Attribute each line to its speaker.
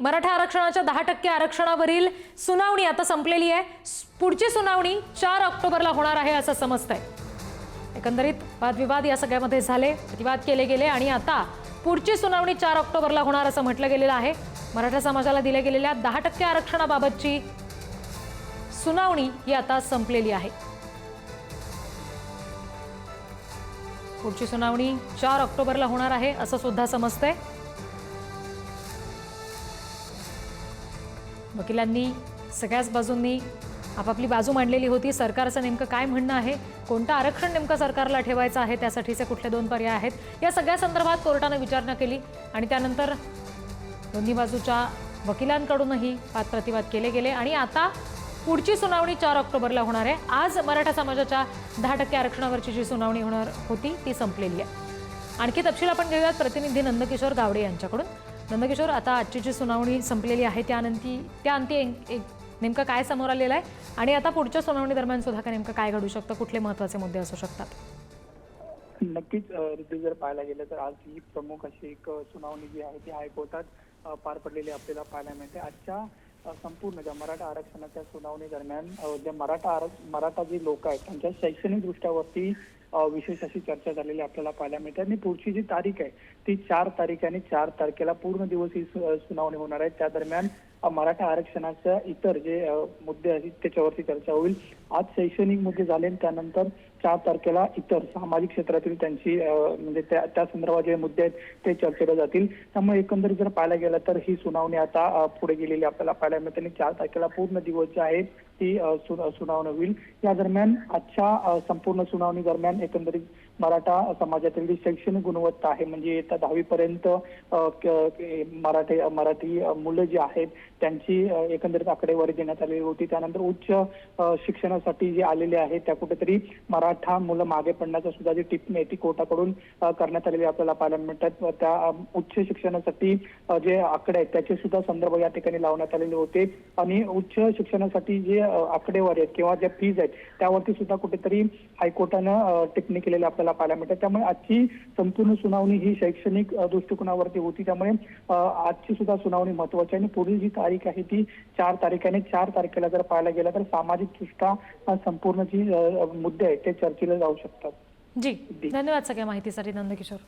Speaker 1: मराठा आरक्षणाच्या 10% आरक्षणावरील सुनावणी आता संपलेली आहे। पुढची सुनावणी 4 ऑक्टोबरला होणार आहे असं समजतंय। एकंदरीत वादविवाद या सगळ्यामध्ये झाले, प्रतिवाद केले गेले आणि आता पुढची सुनावणी 4 ऑक्टोबरला होणार असं म्हटलं गेलेलं आहे। मराठा समाजाला दिल्या गेलेल्या 10% आरक्षणाबाबतची सुनावणी ही आता संपलेली आहे। पुढची सुनावणी 4 ऑक्टोबरला होणार आहे असं सुद्धा समजतंय। वकिलांनी सगळ्याच बाजूंनी आपापली बाजू मांडलेली होती। सरकारचं नेमकं काय म्हणणं आहे, कोणतं आरक्षण नेमकं सरकारला ठेवायचं आहे, त्यासाठीचे कुठले 2 पर्याय आहेत, या सगळ्या संदर्भात कोर्टाने विचारणा केली आणि त्यानंतर दोन्ही बाजूच्या वकिलांकडूनही वादप्रतिवाद केले गेले आणि आता पुढची सुनावणी 4 ऑक्टोबरला होणार आहे। आज मराठा समाजाच्या 10% आरक्षणावरची जी सुनावणी होणार होती ती संपलेली आहे। आणखी तपशील आपण घेऊयात प्रतिनिधी नंदकिशोर गावडे यांच्याकडून। नंदकिशोर, आता आजची जी सुनावणी संपलेली आहे त्याअंती नेमकं काय समोर आलेलं आहे आणि आता पुढच्या सुनावणी दरम्यान सुद्धा नेमकं काय घडू शकतं, कुठले महत्त्वाचे मुद्दे असू शकतात?
Speaker 2: नक्कीच ऋतू, जर पाहायला गेलं तर आज ही प्रमुख अशी एक सुनावणी जी आहे ती हायकोर्टात पार पडलेली आपल्याला पाहायला मिळते। आजच्या संपूर्ण ज्या मराठा आरक्षणाच्या सुनावणी दरम्यान जे मराठा जे लोक आहेत त्यांच्या शैक्षणिक दृष्ट्यावरती विशेष अशी चर्चा झालेली आपल्याला पाहायला मिळते आणि पुढची जी तारीख आहे ती 4 तारीख आणि 4 तारखेला पूर्ण दिवस ही सुनावणी होणार आहे। त्या दरम्यान मराठा आरक्षणाच्या इतर जे मुद्दे आहेत त्याच्यावरती चर्चा होईल। आज शैक्षणिक मुद्दे झाले, त्यानंतर 4 तारखेला इतर सामाजिक क्षेत्रातील त्यांची म्हणजे त्या संदर्भात जे मुद्दे आहेत ते चर्चेला जातील। त्यामुळे एकंदरीत जर पाहायला गेलं तर ही सुनावणी आता पुढे गेलेली आपल्याला पाहायला मिळते आणि 4 तारखेला पूर्ण दिवस जे आहे ती सुनावणी होईल। या दरम्यान आजच्या संपूर्ण सुनावणी दरम्यान एकंदरीत मराठा समाजातील जी शैक्षणिक गुणवत्ता आहे, म्हणजे येत्या 10वी पर्यंत मराठी मुलं जी आहेत त्यांची एकंदरीत आकडेवारी देण्यात आलेली होती। त्यानंतर उच्च शिक्षणासाठी जे आलेले आहेत त्या कुठेतरी मराठा मुलं मागे पडण्याचा सुद्धा जी टिप्पणी आहे ती कोर्टाकडून करण्यात आलेली आपल्याला पाहायला मिळतात। त्या उच्च शिक्षणासाठी जे आकडे आहेत त्याचे सुद्धा संदर्भ या ठिकाणी लावण्यात आलेले होते आणि उच्च शिक्षणासाठी जे आकडेवारी आहेत किंवा ज्या फीज आहेत त्यावरती सुद्धा कुठेतरी हायकोर्टानं टिप्पणी केलेली आपल्याला पाहायला मिळते। त्यामुळे आजची संपूर्ण सुनावणी ही शैक्षणिक दृष्टिकोनावरती होती। त्यामुळे आजची सुद्धा सुनावणी महत्वाची आणि पुढील जी तारीख आहे ती 4 तारीख आणि 4 तारखेला जर पाहायला गेलं तर सामाजिक दृष्ट्या संपूर्ण जी मुद्दे आहेत ते चर्चेला जाऊ शकतात।
Speaker 1: जी, धन्यवाद सगळ्या माहितीसाठी नंदकिशोर।